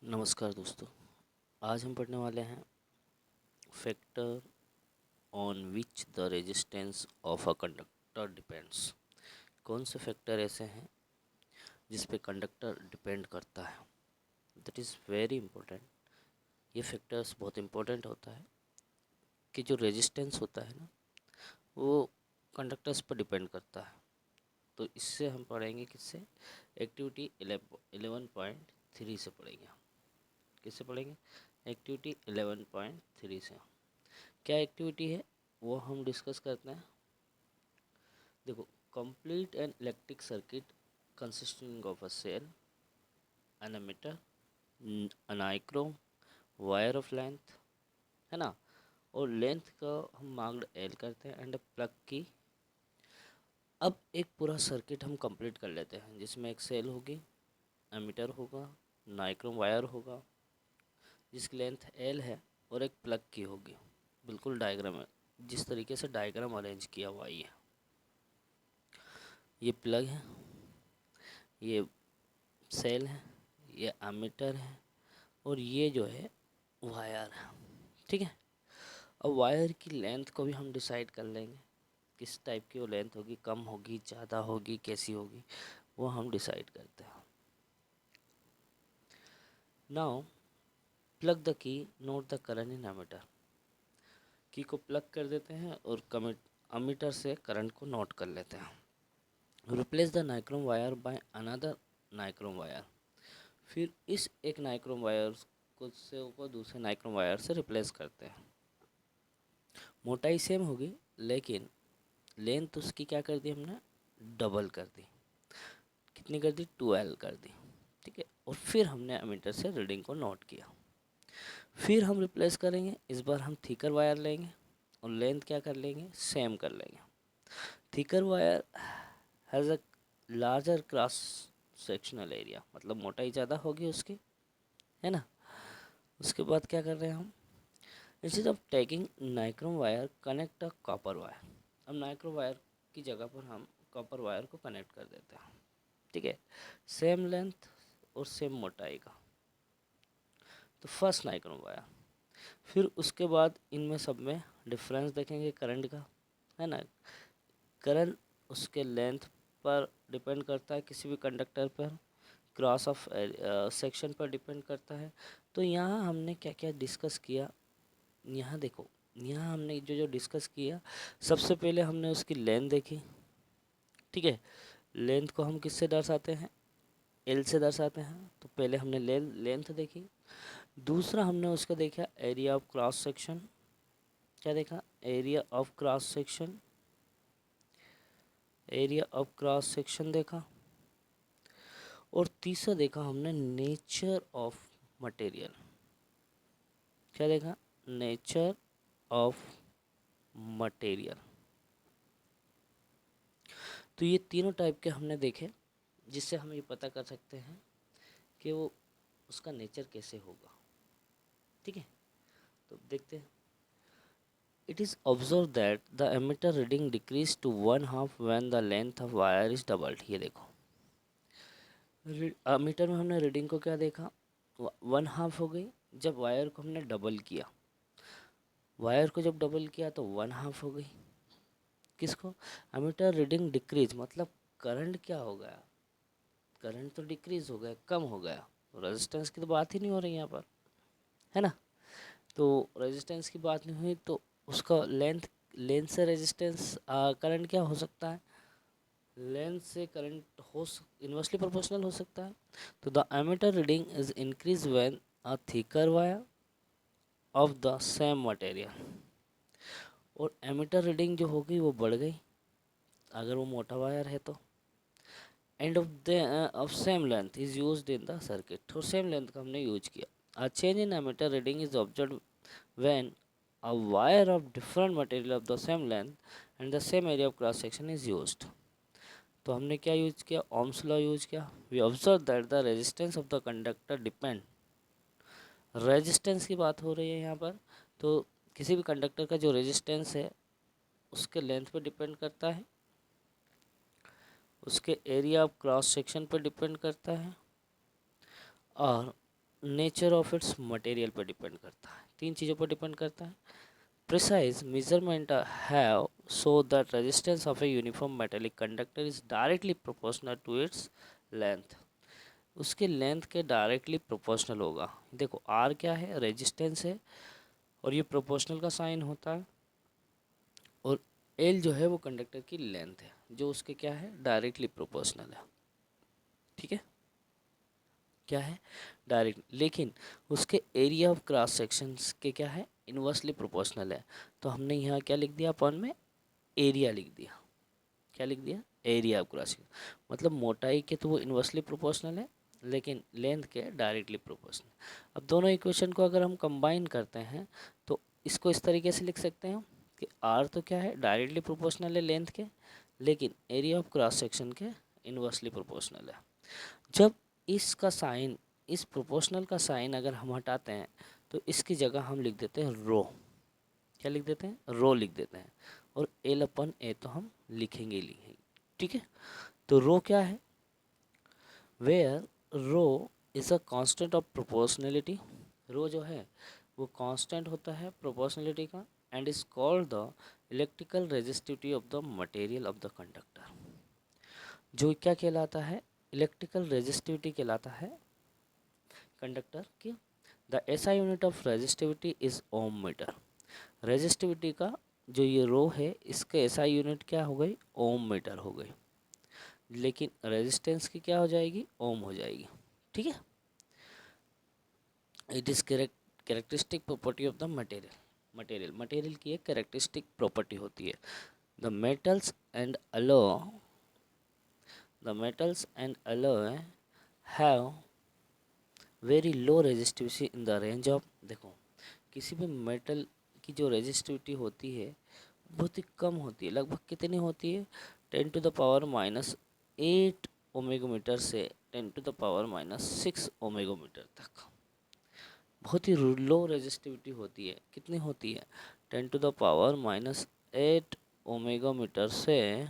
नमस्कार दोस्तों। आज हम पढ़ने वाले हैं factor on which the resistance of a conductor depends. कौन से फैक्टर ऐसे हैं जिस पे कंडक्टर डिपेंड करता है। That is very important. ये फैक्टर्स बहुत इंपॉर्टेंट होता है कि जो रेजिस्टेंस होता है ना, वो कंडक्टर्स पर डिपेंड करता है। तो इससे हम पढ़ेंगे किससे, एक्टिविटी 11.3 से पढ़ेंगे। किससे पढ़ेंगे? एक्टिविटी 11.3 से। क्या एक्टिविटी है वो हम डिस्कस करते हैं। देखो, complete an electric circuit consisting of a cell, an ammeter, a nichrome, wire of length, है ना, और लेंथ का हम मार्क्ड एल करते हैं एंड प्लग की। अब एक पूरा सर्किट हम कंप्लीट कर लेते हैं जिसमें एक सेल होगी, एमीटर होगा, नाइक्रोम वायर होगा जिसकी लेंथ एल है, और एक प्लग की होगी। बिल्कुल डायग्राम है, जिस तरीके से डायग्राम अरेंज किया हुआ ये प्लग है, ये सेल है, ये एमीटर है, और ये जो है वायर है। ठीक है। अब वायर की लेंथ को भी हम डिसाइड कर लेंगे, किस टाइप की वो लेंथ होगी, कम होगी, ज़्यादा होगी, कैसी होगी, वो हम डिसाइड करते हैं। Now plug the key, note the current in ammeter. Key को प्लग कर देते हैं और एमीटर से करंट को नोट कर लेते हैं। Replace the nichrome wire by another nichrome wire. फिर इस एक नाइक्रोम वायर को दूसरे नाइक्रोम वायर से रिप्लेस करते हैं। मोटाई सेम होगी लेकिन लेंथ उसकी क्या कर दी हमने, डबल कर दी। कितनी कर दी? 12 कर दी। ठीक है। और फिर हमने एमीटर से रीडिंग को नोट किया। फिर हम रिप्लेस करेंगे, इस बार हम थिकर वायर लेंगे और लेंथ क्या कर लेंगे, सेम कर लेंगे। Thicker wire has a larger cross sectional area, मतलब मोटाई ज़्यादा होगी उसकी, है ना। उसके बाद क्या कर रहे हैं हम, instead of taking nichrome wire connect a copper wire. अब नाइक्रोम वायर की जगह पर हम कॉपर वायर को कनेक्ट कर देते हैं। ठीक है। सेम लेंथ और सेम मोटाई का, तो फर्स्ट नाइक्रोम वायर। फिर उसके बाद इनमें सब में डिफरेंस देखेंगे करंट का, है ना। करंट उसके लेंथ पर डिपेंड करता है, किसी भी कंडक्टर पर क्रॉस ऑफ सेक्शन पर डिपेंड करता है। तो यहाँ हमने क्या क्या डिस्कस किया, यहाँ देखो, यहाँ हमने जो जो डिस्कस किया, सबसे पहले हमने उसकी लेंथ देखी। ठीक है। लेंथ को हम किससे दर्शाते हैं, एल से दर्शाते हैं। तो पहले हमने लेंथ देखी। दूसरा हमने उसका देखा एरिया ऑफ क्रॉस सेक्शन। क्या देखा? Area of cross section, area of cross section देखा। और तीसरा देखा हमने नेचर ऑफ मटेरियल। क्या देखा? Nature of material. तो ये तीनों टाइप के हमने देखे, जिससे हम ये पता कर सकते हैं कि वो उसका नेचर कैसे होगा। ठीक है। तो देखते हैं। It is observe that the ammeter reading decrease to 1/2 when the length of wire is doubled. ये देखो, एमीटर में हमने रीडिंग को क्या देखा, 1/2 हो गई जब वायर को हमने डबल किया। वायर को जब डबल किया तो 1/2 हो गई। किसको? एमीटर रीडिंग डिक्रीज, मतलब करंट क्या हो गया, करंट तो डिक्रीज हो गया, कम हो गया। रेजिस्टेंस की तो बात ही नहीं हो रही यहाँ पर, है ना। तो रेजिस्टेंस की बात नहीं हुई तो उसका लेंथ, लेंथ से रेजिस्टेंस करंट क्या हो सकता है, लेंथ से करंट हो इन्वर्सली प्रोपोर्शनल हो सकता है। तो the ammeter reading is increase when a thicker wire of the same material. और एमीटर रीडिंग जो होगी वो बढ़ गई अगर वो मोटा वायर है तो। And of same length is used in the circuit, और सेम लेंथ का हमने यूज किया। A change in ammeter reading is observe when a wire of different material of the same length and the same area of cross section is used। तो हमने क्या use किया, Ohm's law use किया। We observe that the resistance of the conductor depend, resistance की बात हो रही है यहाँ पर। तो किसी भी कंडक्टर का जो रेजिस्टेंस है उसके लेंथ पे डिपेंड करता है, उसके एरिया ऑफ क्रॉस सेक्शन पर डिपेंड करता है, और नेचर ऑफ इट्स मटेरियल पर डिपेंड करता है, 3 चीज़ों पर डिपेंड करता है। Precise measurement have so that resistance of a uniform metallic conductor is directly proportional to its length, उसके लेंथ के डायरेक्टली प्रोपोर्शनल होगा। देखो आर क्या है, रेजिस्टेंस है, और ये प्रोपोर्शनल का साइन होता है, और एल जो है वो कंडक्टर की लेंथ है, जो उसके क्या है, डायरेक्टली प्रोपोर्शनल है। ठीक है, क्या है, डायरेक्ट, लेकिन उसके एरिया ऑफ क्रॉस सेक्शंस के क्या है, इन्वर्सली प्रोपोर्शनल है। तो हमने यहाँ क्या लिख दिया, अपन में एरिया लिख दिया। क्या लिख दिया, एरिया ऑफ क्रॉस सेक्शन, मतलब मोटाई के तो वो इन्वर्सली प्रोपोर्शनल है, लेकिन लेंथ के डायरेक्टली प्रोपोर्शनल। अब दोनों इक्वेशन को अगर हम कंबाइन करते हैं तो इसको इस तरीके से लिख सकते हैं कि आर तो क्या है, डायरेक्टली प्रोपोर्शनल है लेंथ के, लेकिन एरिया ऑफ क्रॉस सेक्शन के इन्वर्सली प्रोपोर्शनल है। जब इसका साइन, इस प्रोपोर्शनल का साइन अगर हम हटाते हैं तो इसकी जगह हम लिख देते हैं रो। क्या लिख देते हैं, रो लिख देते हैं, और एल अपन ए तो हम लिखेंगे ही लिखेंगे। ठीक है, तो रो क्या है, where rho is a constant of proportionality, rho जो है वो कांस्टेंट होता है प्रोपोर्शनलिटी का, and is called the electrical resistivity of the material of the conductor, जो क्या कहलाता है, इलेक्ट्रिकल रेजिस्टिविटी कहलाता है कंडक्टर की। The SI unit of resistivity is ohm metre, resistivity का जो ये रो है इसके एसआई यूनिट क्या हो गई, ओम मीटर हो गई, लेकिन रेजिस्टेंस की क्या हो जाएगी, ओम हो जाएगी। ठीक है, it is characteristic property of the material, material की एक कैरेक्टरिस्टिक प्रॉपर्टी होती है। The metals and alloy have very low resistivity in the range of, देखो किसी भी मेटल की जो रेजिस्टिविटी होती है बहुत ही कम होती है, लगभग कितनी होती है, 10⁻⁸ ओमेगोमीटर से 10⁻⁻6 ओमेगोमीटर तक, बहुत ही लो रेजिस्टिविटी होती है। कितनी होती है, 10⁻⁸ ओमेगोमीटर से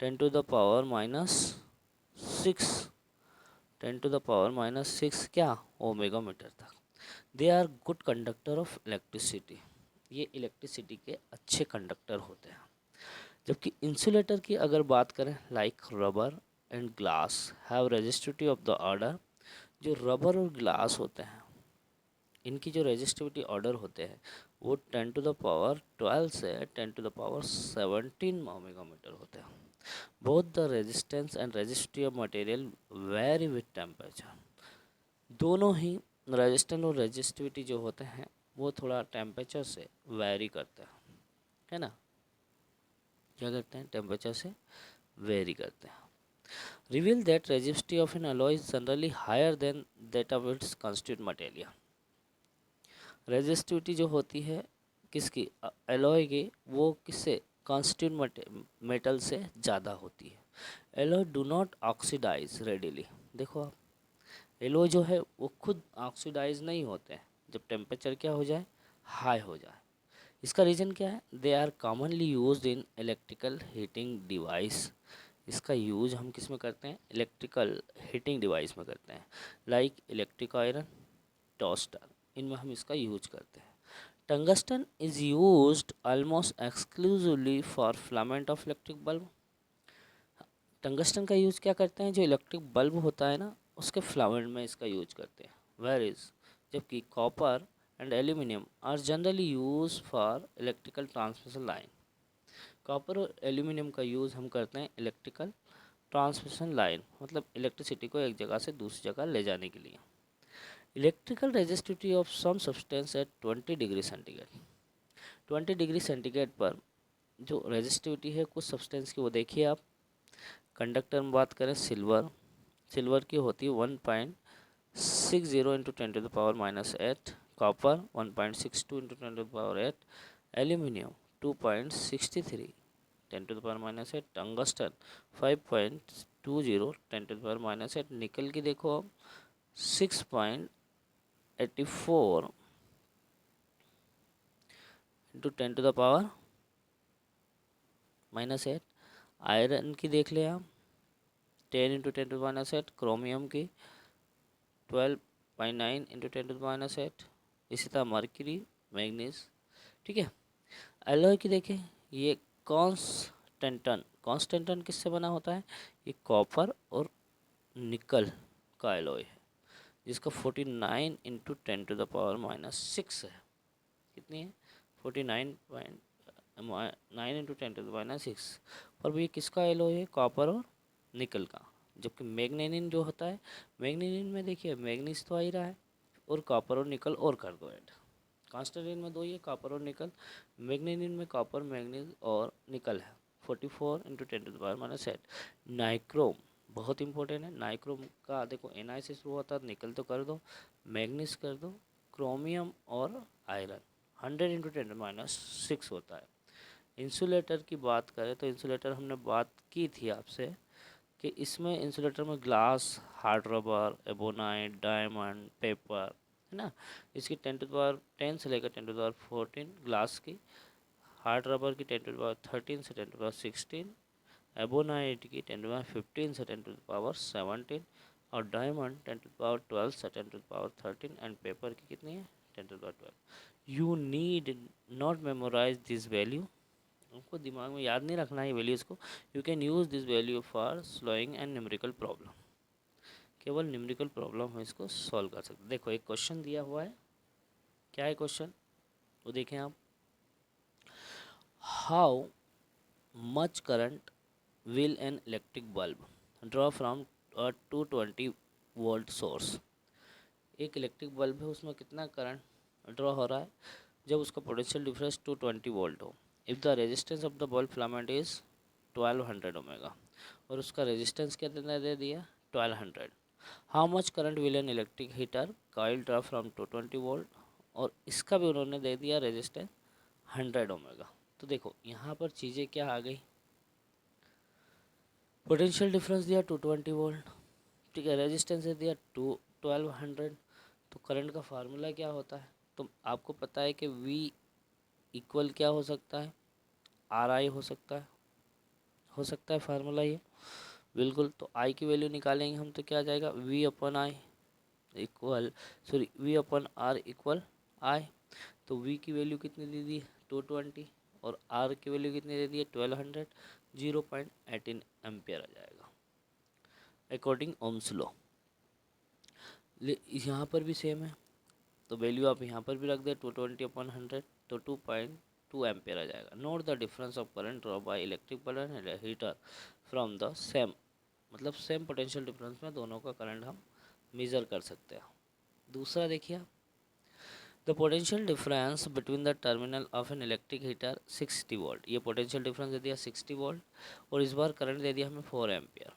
10⁻⁻6 10⁻⁻6 क्या, ओमेगामीटर तक। They are good conductor of electricity, ये इलेक्ट्रिसिटी के अच्छे कंडक्टर होते हैं। जबकि इंसुलेटर की अगर बात करें, like rubber and glass have resistivity of the order, जो रबर और ग्लास होते हैं इनकी जो रेजिस्टिविटी ऑर्डर होते हैं वो 10⁻12 से 10⁻17 ओमेगामीटर होते हैं। Both the resistance and resistivity of material very with temperature, दोनों ही रेजिस्टेंस और रेजिस्टिविटी जो होते हैं वो थोड़ा टेम्परेचर से वेरी करते हैं, है ना, क्या करते हैं, टेम्परेचर से वेरी करते हैं। Reveal that resistivity of an alloy is generally higher than that of its constitute material, resistivity जो होती है किसकी, एलॉय की, वो किससे, कॉन्स्टिट्यूट मेटल से ज़्यादा होती है। Alloy do not oxidise readily, देखो आप एलॉय जो है वो खुद ऑक्सीडाइज नहीं होते हैं जब टेम्परेचर क्या हो जाए, हाई हो जाए। इसका रीज़न क्या है, they are commonly used in electrical heating device, इसका यूज हम किस में करते हैं, इलेक्ट्रिकल हीटिंग डिवाइस में करते हैं, लाइक इलेक्ट्रिक आयरन, टोस्टर, इनमें हम इसका यूज करते हैं। Tungsten is used almost exclusively for filament of electric bulb, tungsten का यूज क्या करते हैं, जो इलेक्ट्रिक बल्ब होता है ना उसके फिलामेंट में इसका यूज करते हैं। वेर इज, जबकि copper and aluminium are generally use for electrical transmission line, copper और एल्यूमिनियम का यूज़ हम करते हैं इलेक्ट्रिकल ट्रांसमिशन लाइन, मतलब इलेक्ट्रिसिटी को एक जगह से दूसरी जगह ले जाने के लिए। Electrical resistivity of some substance at 20 degree centigrade, 20 degree centigrade पर जो रेजिस्टिविटी है कुछ सब्सटेंस की वो देखिए आप। कंडक्टर में बात करें, सिल्वर, सिल्वर की होती है 1.60 into 10⁻⁻8, copper 1.62 into 10⁻8, aluminium 2.63 10⁻⁸, tungsten 5.20 10⁻⁸, निकल की देखो अब 6.84 इंटू 10⁻⁻8, आयरन की देख ले आप 10 इंटू 10⁻⁸, क्रोमियम की 12 0.9 इंटू 10⁻8। इसी तरह मर्क्यूरी, मैग्नीज, ठीक है। एलॉय की देखें, ये कॉन्स्टेंटन किससे बना होता है? ये कॉपर और निकल का एलॉय है, जिसका 49 इंटू 10⁻⁻6 है। कितनी है? 49.9 इंटू 10⁻⁶। और ये किसका एलॉय है? कॉपर और निकल का। जबकि मैग्नीनियन जो होता है, मैग्नीनियन में देखिए मैग्नीज तो आ ही रहा है, और कॉपर और निकल और कर दो ऐड। कॉन्स्टेंटाइन में दो ही है, कॉपर और निकल। मैग्नीनियन में कॉपर, मैग्नीज और निकल है। 44 इंटू 10⁻⁸। नाइक्रोम बहुत इंपॉर्टेंट है। नाइक्रोम का देखो Na से शुरू होता है, निकल तो कर दो, मैग्नीज कर दो, क्रोमियम और आयरन 100 इंटू 10⁻6 होता है। इंसुलेटर की बात करें तो इंसुलेटर हमने बात की थी आपसे कि इसमें इंसुलेटर में glass, hard rubber, ebonite, diamond, paper, है ना। इसकी 10⁻10 से लेकर 10⁻14 ग्लास की, हार्ड रबर की 10⁻13 से 10⁻16, एबोनाइट की 10⁻15 से 10⁻17, और डायमंड 10⁻12 से 10⁻13, एंड पेपर की कितनी है? 10⁻12। You need not memorise this value, आपको दिमाग में याद नहीं रखना है वैल्यूज़ को। You can use this value for slowing and numerical problem. केवल न्यूमेरिकल प्रॉब्लम हम इसको सॉल्व कर सकते हैं। देखो एक क्वेश्चन दिया हुआ है, क्या है क्वेश्चन वो देखें आप। How much current will an electric bulb draw from 220 volt source. एक इलेक्ट्रिक बल्ब है, उसमें कितना करंट ड्रॉ हो रहा है जब उसका पोटेंशियल डिफरेंस 220 वोल्ट हो। If the resistance of the bulb filament is 1200 omega, और उसका रेजिस्टेंस कितना दे दिया? 1200। How much current will an electric heater coil draw from 220 volt, और इसका भी उन्होंने दे दिया रेजिस्टेंस 100 ओमेगा। तो देखो यहाँ पर चीज़ें क्या आ गई, पोटेंशियल डिफरेंस दिया 220 वोल्ट, ठीक है, रेजिस्टेंस दे दिया 1200। तो करंट का फार्मूला क्या होता है? तो आपको पता है कि V इक्वल क्या हो सकता है? RI हो सकता है फार्मूला ये, बिल्कुल। तो I की वैल्यू निकालेंगे हम तो क्या आ जाएगा? V/I equal, sorry, V/R equal I। तो V की वैल्यू कितनी दे दी? 220, और R की वैल्यू कितनी दे दी है? 1200। 0.18 एम्पियर आ जाएगा अकॉर्डिंग ओम्स लॉ। यहाँ पर भी सेम है, तो वैल्यू आप यहाँ पर भी रख दें 220/100, तो 2.2 एम्पियर आ जाएगा। Note the difference of current draw by electric bulb and heater from the same, मतलब सेम पोटेंशियल डिफरेंस में दोनों का करंट हम मेज़र कर सकते हैं। दूसरा देखिए, the potential difference between the terminal of an electric heater 60 volt. ये पोटेंशियल डिफरेंस दे दिया 60 वोल्ट, और इस बार करंट दे दिया हमें 4 ampere.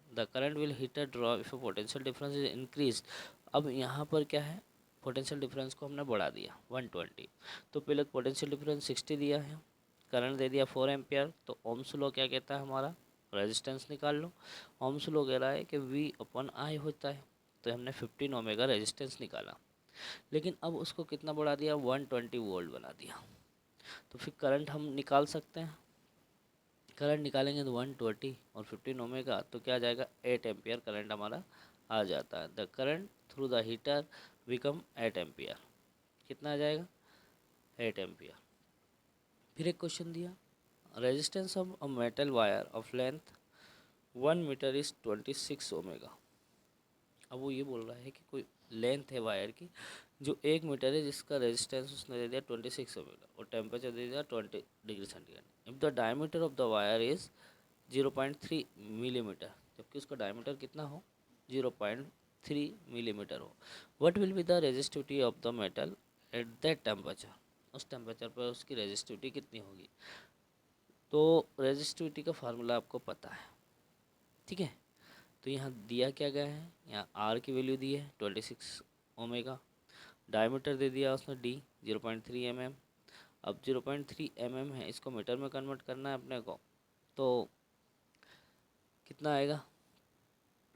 The current will heater draw if potential difference is increase. अब यहाँ पर क्या है, पोटेंशियल डिफरेंस को हमने बढ़ा दिया 120। तो पहले पोटेंशियल डिफरेंस 60 दिया है, करंट दे दिया 4 एम्पियर। तो ओम्स लॉ क्या कहता है हमारा? रेजिस्टेंस निकाल लो। ओम्स लॉ कह रहा है कि V/I होता है, तो हमने 15 ओमेगा रेजिस्टेंस निकाला। लेकिन अब उसको कितना बढ़ा दिया? 120 वोल्ट बना दिया। तो फिर करंट हम निकाल सकते हैं। करंट निकालेंगे तो 120 और 15 ओमेगा, तो क्या आ जाएगा? 8 एम्पियर करंट हमारा आ जाता है। The current through the heater become 8 ampere. कितना आ जाएगा? 8 एम्पियर। फिर एक क्वेश्चन दिया, resistance of a metal wire of length 1 metre is 26 omega. अब वो ये बोल रहा है कि कोई लेंथ है वायर की जो 1 मीटर है, जिसका रेजिस्टेंस उसने दे दिया 26 ओमेगा, और टेम्परेचर दे दिया 20 degree centigrade. If the diameter of the wire is 0.3 millimetre, जबकि उसका डायमीटर कितना हो? 0.3 मिलीमीटर हो। What will be the resistivity of the metal at that temperature. उस टेम्परेचर पर उसकी रेजिस्टिविटी कितनी होगी? तो रेजिस्टिविटी का फार्मूला आपको पता है, ठीक है। तो यहाँ दिया क्या गया है? यहाँ आर की वैल्यू दी है 26 ओमेगा, डायमीटर दे दिया उसने D 0.3 mm। अब 0.3 mm है, इसको मीटर में कन्वर्ट करना है अपने को, तो कितना आएगा?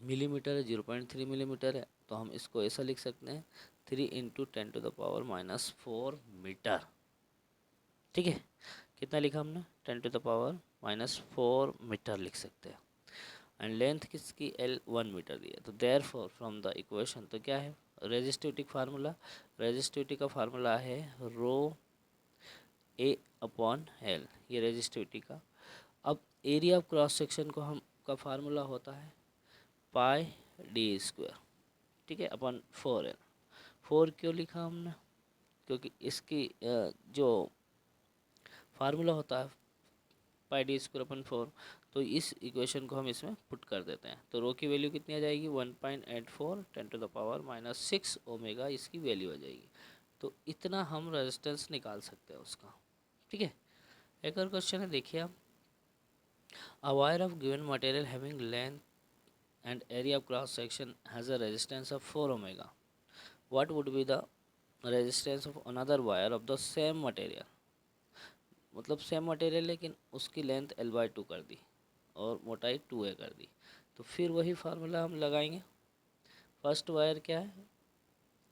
मिलीमीटर है, 0.3 मिलीमीटर है, तो हम इसको ऐसा लिख सकते हैं 3 इंटू 10⁻⁻4 मीटर, ठीक है। कितना लिखा हमने? 10⁻⁻4 मीटर लिख सकते हैं। एंड लेंथ किसकी? L 1 मीटर दी है। तो देयरफॉर फ्रॉम द इक्वेशन, तो क्या है? रेजिस्टिविटी फार्मूला, रेजिस्टिविटी का फार्मूला है रो ए अपॉन एल, ये रेजिस्टिविटी का। अब एरिया ऑफ क्रॉस सेक्शन को हम का फार्मूला होता है पाई डी स्क्वायर, ठीक है, अपॉन 4L। 4 क्यों लिखा हमने, क्योंकि इसकी जो फार्मूला होता है पाई डी स्क्वायर अपन 4, तो इस इक्वेशन को हम इसमें पुट कर देते हैं। तो रो की वैल्यू कितनी आ जाएगी 1.84 10⁻⁻6 ओमेगा इसकी वैल्यू आ जाएगी। तो इतना हम रेजिस्टेंस निकाल सकते हैं उसका, ठीक है। एक और क्वेश्चन है, देखिए आप, a wire of given material having length and area of cross section has a resistance of 4 omega, what would be the resistance of another wire of the same material. मतलब सेम मटेरियल लेकिन उसकी length L/2 कर दी और मोटाई 2A कर दी। तो फिर वही फार्मूला हम लगाएंगे। फर्स्ट वायर क्या है,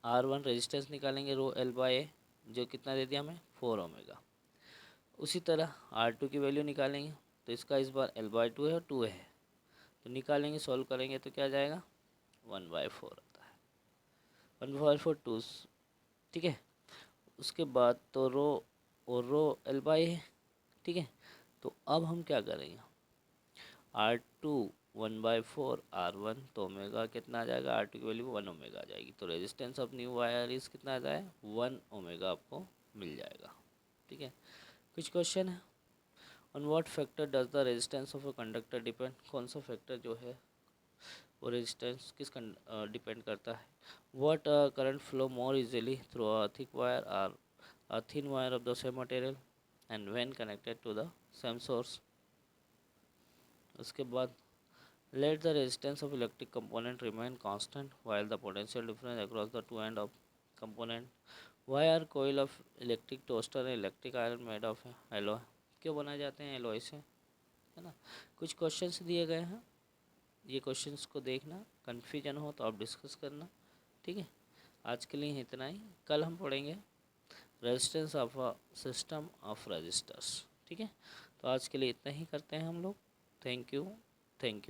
R1 रेजिस्टेंस निकालेंगे रो L/A, जो कितना दे दिया हमें 4 ओमेगा। उसी तरह R2 की वैल्यू निकालेंगे, तो इसका इस बार L/2 है और 2 है, तो निकालेंगे, सॉल्व करेंगे तो क्या जाएगा 1/4 आता है, 1/4 2, ठीक है। उसके बाद तो रो और रो L/A है, ठीक है। तो अब हम क्या करेंगे, R2 1/4 R1, तो ओमेगा कितना आ जाएगा, R2 की वैल्यू 1 ओमेगा आ जाएगी। तो रेजिस्टेंस ऑफ न्यू वायर इस कितना आ जाए 1 ओमेगा आपको मिल जाएगा, ठीक है। कुछ क्वेश्चन है, on what factor does the resistance of a conductor depend, कौन सा फैक्टर जो है वो रेजिस्टेंस किस डिपेंड करता है। What current flow more easily through a thick wire और a thin wire of the same material and when connected to the same source। उसके बाद let the resistance of electric component remain constant while the potential difference across the two end of component। why are coil of electric toaster and electric iron made of alloy, क्यों बनाए जाते हैं alloy से, है ना। कुछ questions दिए गए हैं, ये क्वेश्चंस को देखना, कन्फ्यूजन हो तो आप डिस्कस करना, ठीक है। आज के लिए इतना ही, कल हम पढ़ेंगे resistance of a system of resistors, ठीक है। तो आज के लिए इतना ही करते हैं हम लोग। Thank you, thank you.